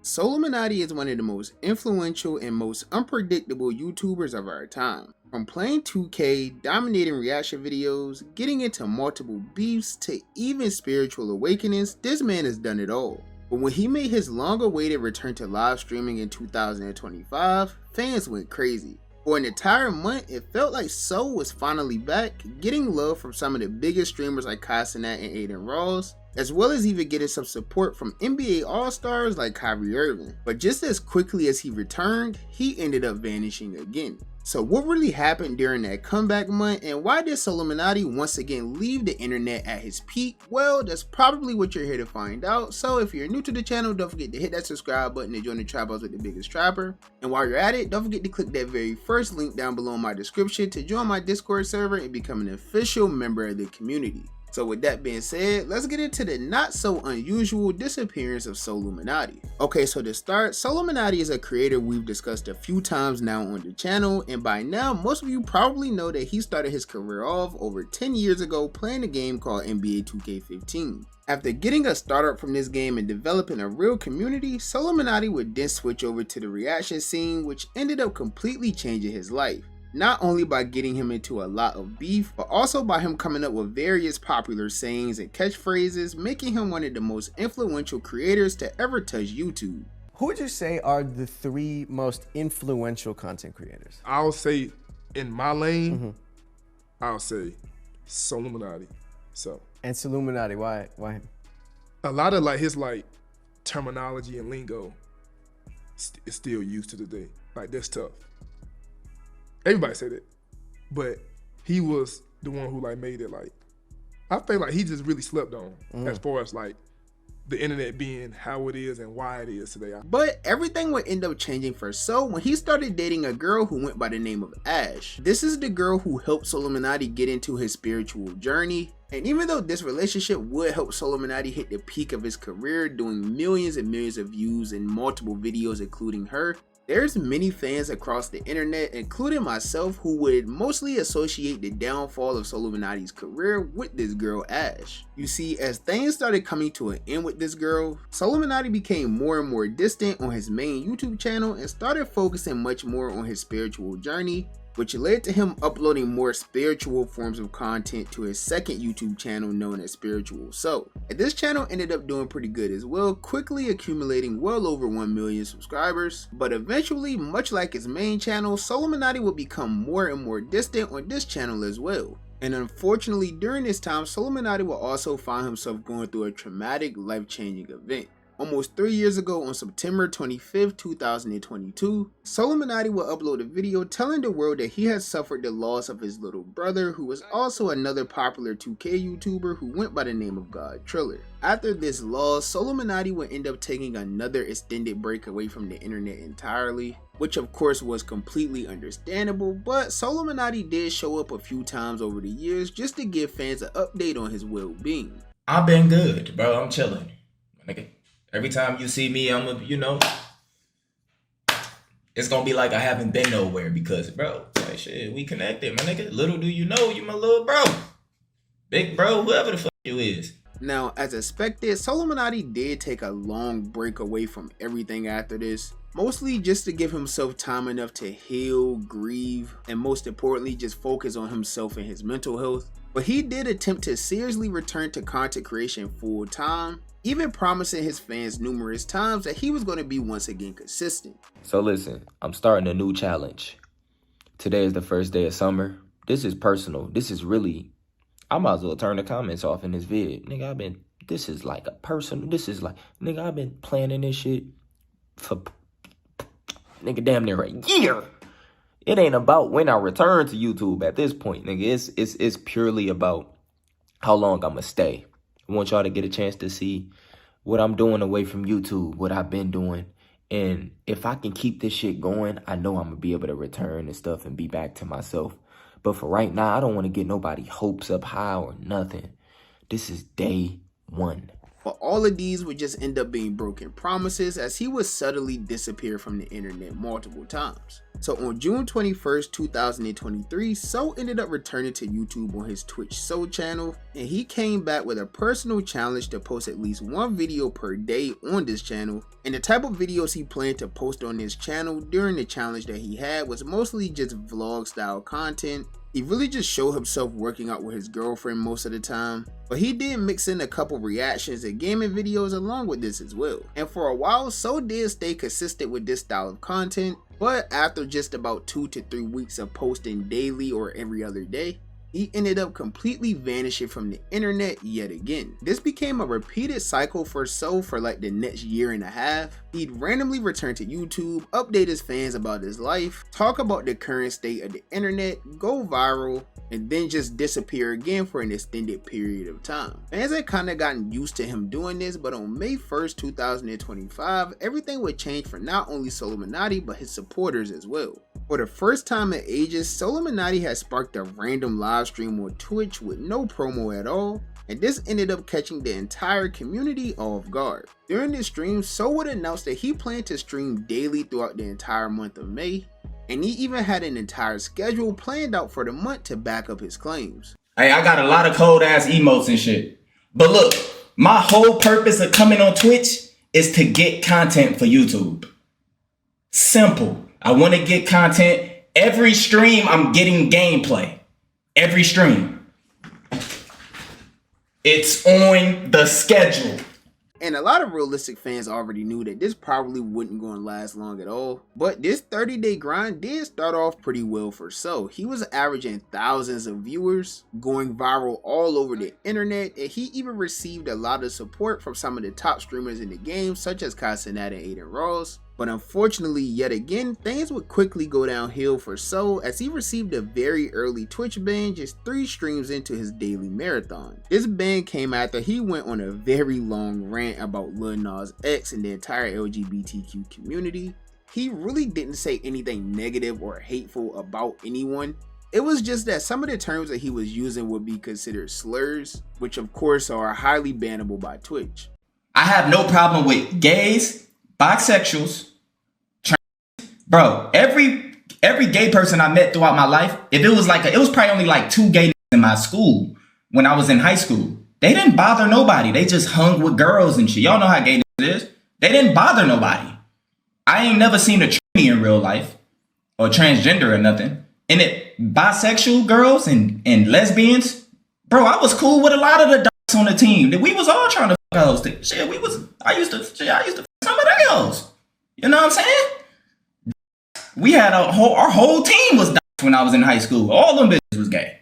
SoLLUMINATI is one of the most influential and most unpredictable YouTubers of our time. From playing 2K, dominating reaction videos, getting into multiple beefs, to even spiritual awakenings, this man has done it all. But when he made his long-awaited return to live streaming in 2025, fans went crazy. For an entire month, it felt like Sol was finally back, getting love from some of the biggest streamers like Casanat and Aiden Ross, as well as even getting some support from NBA All-Stars like Kyrie Irving. But just as quickly as he returned, he ended up vanishing again. So what really happened during that comeback month, and why did SoLLUMINATI once again leave the internet at his peak? Well, that's probably what you're here to find out. So if you're new to the channel, don't forget to hit that subscribe button to join the trap house with the biggest trapper. And while you're at it, don't forget to click that very first link down below in my description to join my Discord server and become an official member of the community. So with that being said, let's get into the not so unusual disappearance of SoLLUMINATI. Okay, so to start, SoLLUMINATI is a creator we've discussed a few times now on the channel, and by now most of you probably know that he started his career off over 10 years ago playing a game called NBA 2K15. After getting a startup from this game and developing a real community, SoLLUMINATI would then switch over to the reaction scene, which ended up completely changing his life. Not only by getting him into a lot of beef, but also by him coming up with various popular sayings and catchphrases, making him one of the most influential creators to ever touch YouTube. Who would you say are the 3 most influential content creators? I'll say in my lane, I'll say SoLLUMINATI. So. And SoLLUMINATI, why him? A lot of his terminology and lingo is still used to today. That's tough. Everybody said it, but he was the one who made it I feel like he just really slept on as far as the internet being how it is and why it is today. But everything would end up changing for So when he started dating a girl who went by the name of Ash. This is the girl who helped SoLLUMINATI get into his spiritual journey. And even though this relationship would help SoLLUMINATI hit the peak of his career, doing millions and millions of views in multiple videos including her, there's many fans across the internet, including myself, who would mostly associate the downfall of SoLLUMINATI's career with this girl Ash. You see, as things started coming to an end with this girl, SoLLUMINATI became more and more distant on his main YouTube channel and started focusing much more on his spiritual journey, which led to him uploading more spiritual forms of content to his second YouTube channel known as Spiritual So. And this channel ended up doing pretty good as well, quickly accumulating well over 1 million subscribers. But eventually, much like his main channel, SoLLUMINATI would become more and more distant on this channel as well. And unfortunately, during this time, SoLLUMINATI will also find himself going through a traumatic, life-changing event. Almost 3 years ago on September 25th, 2022, SoLLUMINATI will upload a video telling the world that he had suffered the loss of his little brother, who was also another popular 2K YouTuber who went by the name of God Triller. After this loss, SoLLUMINATI would end up taking another extended break away from the internet entirely, which of course was completely understandable, but SoLLUMINATI did show up a few times over the years just to give fans an update on his well-being. I've been good, bro. I'm chilling, my nigga. Every time you see me, it's gonna be like I haven't been nowhere because, bro, shit, we connected, my nigga. Little do you know, you my little bro. Big bro, whoever the fuck you is. Now, as expected, SoLLUMINATI did take a long break away from everything after this, mostly just to give himself time enough to heal, grieve, and most importantly, just focus on himself and his mental health. But he did attempt to seriously return to content creation full time, even promising his fans numerous times that he was going to be once again consistent. So listen, I'm starting a new challenge. Today is the first day of summer. This is personal. This is really, I might as well turn the comments off in this vid. Nigga, this is like a personal, nigga, I've been planning this shit for, nigga, damn near a year. It ain't about when I return to YouTube at this point, nigga. It's purely about how long I'ma stay. I want y'all to get a chance to see what I'm doing away from YouTube, what I've been doing. And if I can keep this shit going, I know I'm going to be able to return and stuff and be back to myself. But for right now, I don't want to get nobody hopes up high or nothing. This is day 1. But all of these would just end up being broken promises, as he would subtly disappear from the internet multiple times. So on June 21st, 2023, So ended up returning to YouTube on his Twitch So channel, and he came back with a personal challenge to post at least one video per day on this channel. And the type of videos he planned to post on this channel during the challenge that he had was mostly just vlog style content. He really just showed himself working out with his girlfriend most of the time, but he did mix in a couple reactions and gaming videos along with this as well. And for a while, So did stay consistent with this style of content, but after just about 2 to 3 weeks of posting daily or every other day, he ended up completely vanishing from the internet yet again. This became a repeated cycle for So for like the next year and a half. He'd randomly return to YouTube, update his fans about his life, talk about the current state of the internet, go viral, and then just disappear again for an extended period of time. Fans had kinda gotten used to him doing this, but on May 1st, 2025, everything would change for not only SoLLUMINATI, but his supporters as well. For the first time in ages, SoLLUMINATI had sparked a random live stream on Twitch with no promo at all, and this ended up catching the entire community off guard. During this stream, So would announce that he planned to stream daily throughout the entire month of May, and he even had an entire schedule planned out for the month to back up his claims. Hey, I got a lot of cold ass emotes and shit. But look, my whole purpose of coming on Twitch is to get content for YouTube. Simple. I want to get content. Every stream, I'm getting gameplay. Every stream. It's on the schedule. And a lot of realistic fans already knew that this probably wouldn't go and last long at all, but this 30-day grind did start off pretty well for So. He was averaging thousands of viewers, going viral all over the internet, and he even received a lot of support from some of the top streamers in the game, such as Casanat and Aiden Ross. But unfortunately, yet again, things would quickly go downhill for So as he received a very early Twitch ban just 3 streams into his daily marathon. This ban came after he went on a very long rant about Lil Nas X and the entire LGBTQ community. He really didn't say anything negative or hateful about anyone. It was just that some of the terms that he was using would be considered slurs, which of course are highly bannable by Twitch. I have no problem with gays, bisexuals, bro, every gay person I met throughout my life, if it was like it was probably only like 2 gay in my school when I was in high school. They didn't bother nobody. They just hung with girls and shit. Y'all know how gay is. They didn't bother nobody. I ain't never seen a tranny in real life or transgender or nothing. And bisexual girls and lesbians, bro, I was cool with a lot of the dogs on the team. We was all trying to fuck hoes. Shit, I used to fuck some of their hoes. You know what I'm saying? We had our whole team was when I was in high school. All them bitches was gay.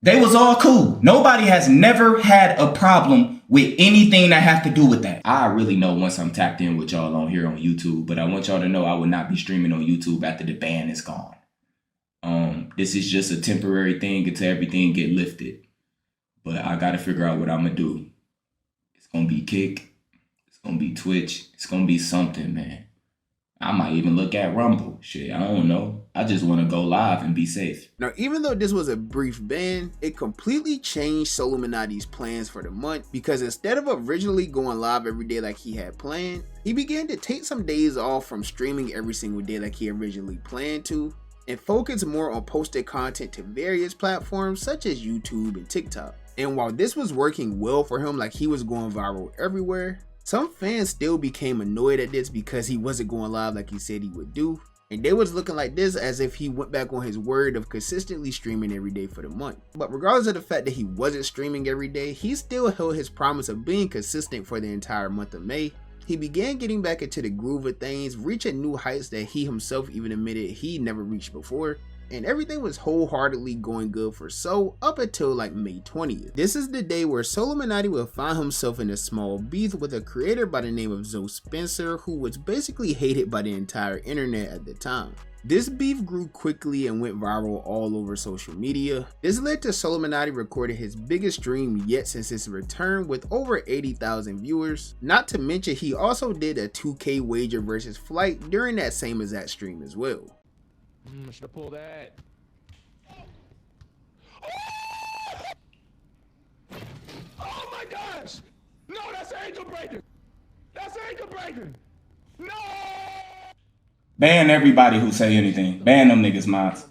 They was all cool. Nobody has never had a problem with anything that has to do with that. I really know once I'm tapped in with y'all on here on YouTube, but I want y'all to know I will not be streaming on YouTube after the ban is gone. This is just a temporary thing until everything get lifted. But I gotta figure out what I'm gonna do. It's gonna be Kick. It's gonna be Twitch. It's gonna be something, man. I might even look at Rumble. Shit, I don't know. I just want to go live and be safe. Now, even though this was a brief ban, it completely changed SoLLUMINATI's plans for the month, because instead of originally going live every day like he had planned, he began to take some days off from streaming every single day like he originally planned to, and focus more on posting content to various platforms such as YouTube and TikTok. And while this was working well for him, like he was going viral everywhere, some fans still became annoyed at this because he wasn't going live like he said he would do, and they was looking like this as if he went back on his word of consistently streaming every day for the month. But regardless of the fact that he wasn't streaming every day, he still held his promise of being consistent for the entire month of May. He began getting back into the groove of things, reaching new heights that he himself even admitted he never reached before, and everything was wholeheartedly going good for So up until like May 20th. This is the day where SoLLUMINATI will find himself in a small beef with a creator by the name of Zoe Spencer, who was basically hated by the entire internet at the time. This beef grew quickly and went viral all over social media. This led to SoLLUMINATI recording his biggest stream yet since his return with over 80,000 viewers. Not to mention he also did a 2K wager versus Flight during that same exact stream as well. I should have pulled that. Oh my gosh! No, that's ankle breaker! That's ankle breaker! No! Ban everybody who say anything. Ban them niggas, mods.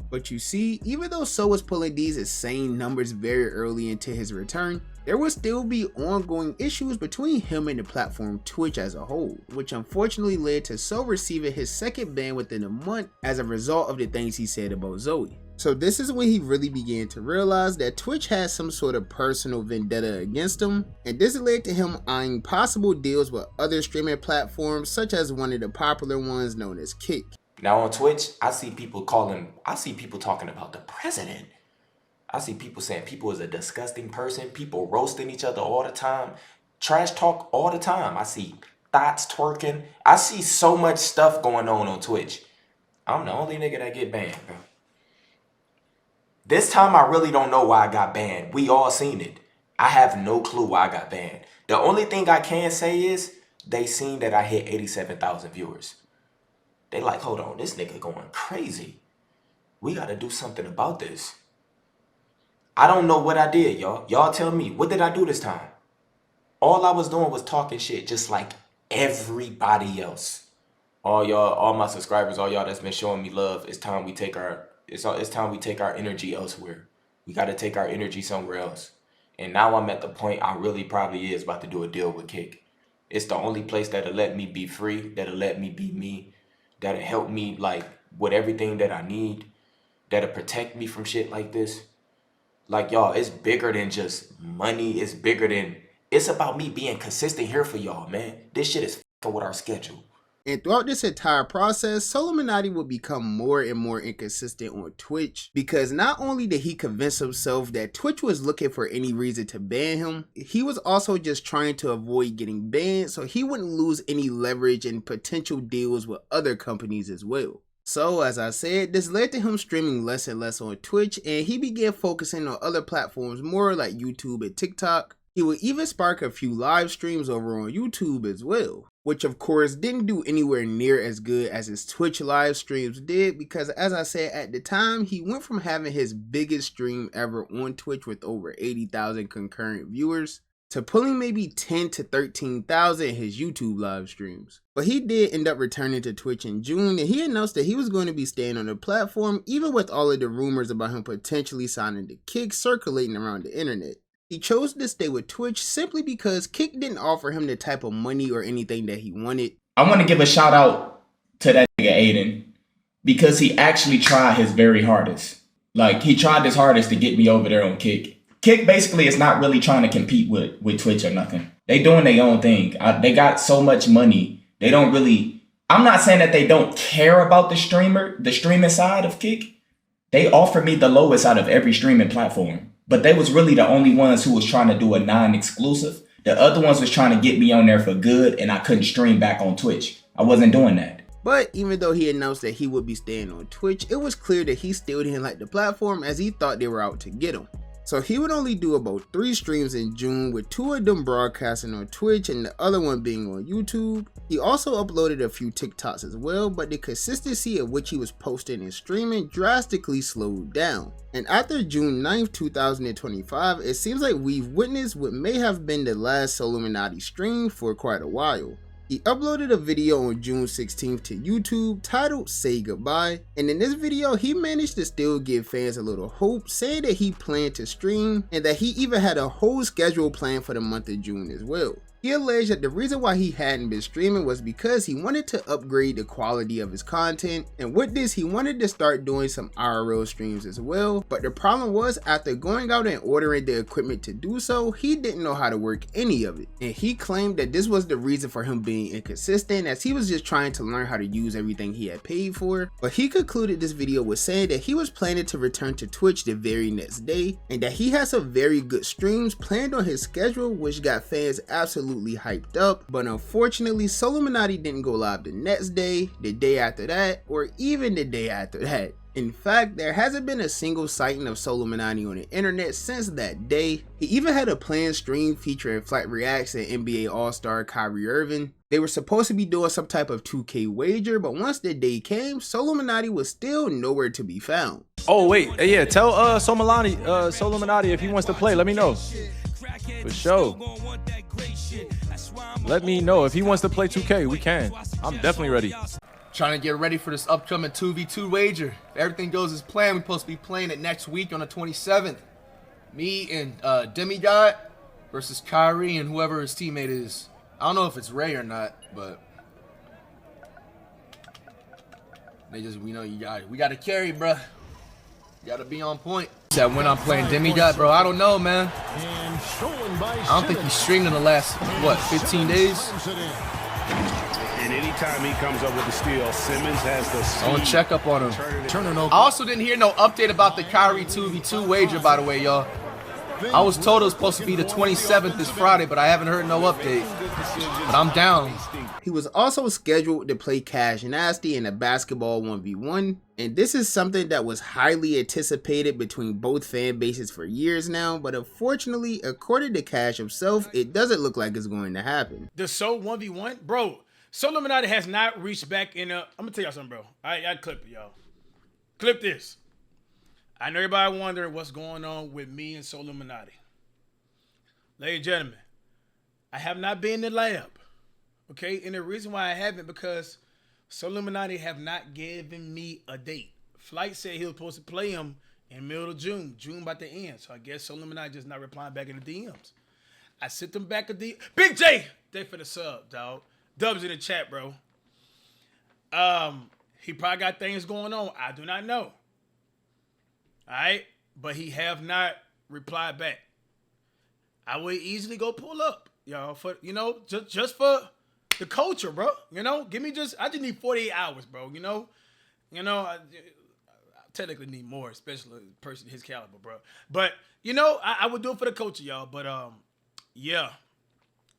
But you see, even though So was pulling these insane numbers very early into his return, there would still be ongoing issues between him and the platform Twitch as a whole, which unfortunately led to So receiving his second ban within a month as a result of the things he said about Zoe. So this is when he really began to realize that Twitch has some sort of personal vendetta against him, and this led to him eyeing possible deals with other streaming platforms such as one of the popular ones known as Kick. Now on Twitch, I see people talking about the president. I see people saying people is a disgusting person, people roasting each other all the time, trash talk all the time. I see thoughts twerking. I see so much stuff going on Twitch. I'm the only nigga that get banned, bro. This time I really don't know why I got banned. We all seen it. I have no clue why I got banned. The only thing I can say is they seen that I hit 87,000 viewers. They like, hold on, this nigga going crazy. We gotta do something about this. I don't know what I did, y'all. Y'all tell me, what did I do this time? All I was doing was talking shit just like everybody else. All y'all, all my subscribers, all y'all that's been showing me love, it's time we take our energy elsewhere. We gotta take our energy somewhere else. And now I'm at the point I really probably is about to do a deal with Kick. It's the only place that'll let me be free, that'll let me be me, that'll help me like with everything that I need, that'll protect me from shit like this. Like, y'all, it's bigger than just money. It's about me being consistent here for y'all, man. This shit is f***ing with our schedule. And throughout this entire process, SoLLUMINATI would become more and more inconsistent on Twitch, because not only did he convince himself that Twitch was looking for any reason to ban him, he was also just trying to avoid getting banned so he wouldn't lose any leverage and potential deals with other companies as well. So as I said, this led to him streaming less and less on Twitch, and he began focusing on other platforms more like YouTube and TikTok. He would even spark a few live streams over on YouTube as well, which of course didn't do anywhere near as good as his Twitch live streams did, because as I said at the time, he went from having his biggest stream ever on Twitch with over 80,000 concurrent viewers to pulling maybe 10 to 13,000 in his YouTube live streams. But he did end up returning to Twitch in June, and he announced that he was going to be staying on the platform even with all of the rumors about him potentially signing to Kick circulating around the internet. He chose to stay with Twitch simply because Kick didn't offer him the type of money or anything that he wanted. I want to give a shout out to that nigga Aiden, because he actually tried his very hardest. Like, he tried his hardest to get me over there on Kick. Kick basically is not really trying to compete with Twitch or nothing. They doing their own thing. They got so much money. They don't really, I'm not saying that they don't care about the streaming side of Kick. They offer me the lowest out of every streaming platform. But they was really the only ones who was trying to do a non-exclusive. The other ones was trying to get me on there for good, and I couldn't stream back on Twitch. I wasn't doing that. But even though he announced that he would be staying on Twitch, it was clear that he still didn't like the platform, as he thought they were out to get him. So he would only do about 3 streams in June, with 2 of them broadcasting on Twitch and the other one being on YouTube. He also uploaded a few TikToks as well, but the consistency of which he was posting and streaming drastically slowed down. And after June 9th, 2025, it seems like we've witnessed what may have been the last SoLLUMINATI stream for quite a while. He uploaded a video on June 16th to YouTube titled Say Goodbye, and in this video he managed to still give fans a little hope, saying that he planned to stream and that he even had a whole schedule planned for the month of June as well. He alleged that the reason why he hadn't been streaming was because he wanted to upgrade the quality of his content, and with this he wanted to start doing some IRL streams as well, but the problem was after going out and ordering the equipment to do so, he didn't know how to work any of it, and he claimed that this was the reason for him being inconsistent, as he was just trying to learn how to use everything he had paid for. But he concluded this video with saying that he was planning to return to Twitch the very next day, and that he had some very good streams planned on his schedule, which got fans absolutely hyped up. But unfortunately, SoLLUMINATI didn't go live the next day, the day after that, or even the day after that. In fact, there hasn't been a single sighting of SoLLUMINATI on the internet since that day. He even had a planned stream featuring Flat Reacts and NBA All-Star Kyrie Irving. They were supposed to be doing some type of 2K wager, but once the day came, SoLLUMINATI was still nowhere to be found. Oh wait, yeah, tell SoLLUMINATI if he wants to play, let me know. For sure. let me know. If he wants to play 2K, we can. I'm definitely ready. Trying to get ready for this upcoming 2v2 wager. If everything goes as planned, we're supposed to be playing it next week on the 27th. Me and Demigod versus Kyrie and whoever his teammate is. I don't know if it's Ray or not, but they just, we know we got to carry, bruh. You got to be on point. That when I'm playing Demigod, bro, I don't know, man. I don't think he's streamed in the last, what, 15 days? And anytime he comes up with the steal, Simmons has the speed. I want to check up on him. I also didn't hear no update about the Kyrie 2v2 wager, by the way, y'all. I was told it was supposed to be the 27th this Friday, but I haven't heard no update. But I'm down. He was also scheduled to play Cash Nasty in a basketball 1v1, and this is something that was highly anticipated between both fan bases for years now, but unfortunately, according to Cash himself, it doesn't look like it's going to happen. The SoL 1v1? Bro, SoLLUMINATI has not reached back in I'm gonna tell y'all something, bro. I clip it, y'all. Clip this. I know everybody wondering what's going on with me and SoLLUMINATI. Ladies and gentlemen, I have not been in the lab. Okay, and the reason why I haven't, because SoLLUMINATI have not given me a date. Flight said he was supposed to play him in middle of June about to end. So I guess SoLLUMINATI just not replying back in the DMs. I sent them back a DM. Big J, they for the sub, dog. Dubs in the chat, bro. He probably got things going on. I do not know. All right, but he have not replied back. I would easily go pull up, y'all, for just for the culture, bro. You know, I just need 48 hours, bro. You know, I technically need more, especially a person his caliber, bro. But I would do it for the culture, y'all. But yeah,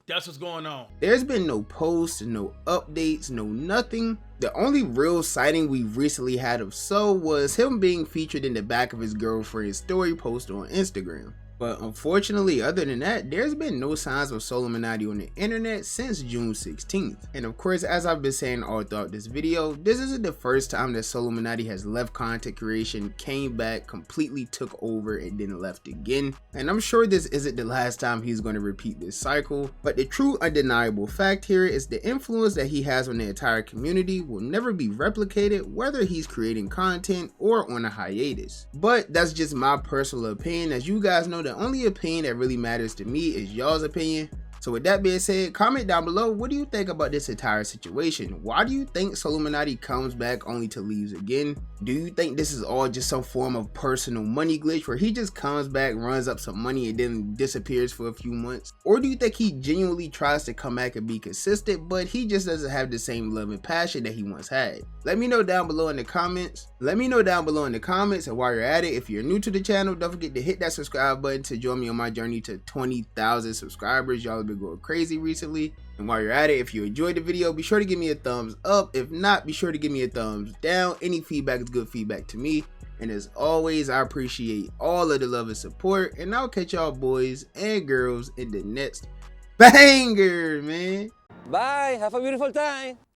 that's what's going on. There's been no posts, no updates, no nothing. The only real sighting we recently had of So was him being featured in the back of his girlfriend's story post on Instagram. But unfortunately, other than that, there's been no signs of SoLLUMINATI on the internet since June 16th. And of course, as I've been saying all throughout this video, this isn't the first time that SoLLUMINATI has left content creation, came back, completely took over, and then left again. And I'm sure this isn't the last time he's going to repeat this cycle. But the true undeniable fact here is the influence that he has on the entire community will never be replicated, whether he's creating content or on a hiatus. But that's just my personal opinion. As you guys know, the only opinion that really matters to me is y'all's opinion. So with that being said, comment down below, what do you think about this entire situation? Why do you think SoLLUMINATI comes back only to leave again? Do you think this is all just some form of personal money glitch where he just comes back, runs up some money, and then disappears for a few months? Or do you think he genuinely tries to come back and be consistent, but he just doesn't have the same love and passion that he once had? Let me know down below in the comments. And while you're at it, if you're new to the channel, don't forget to hit that subscribe button to join me on my journey to 20,000 subscribers. Y'all have been going crazy recently. And while you're at it, if you enjoyed the video, be sure to give me a thumbs up. If not, be sure to give me a thumbs down. Any feedback is good feedback to me. And as always, I appreciate all of the love and support. And I'll catch y'all boys and girls in the next banger, man. Bye. Have a beautiful time.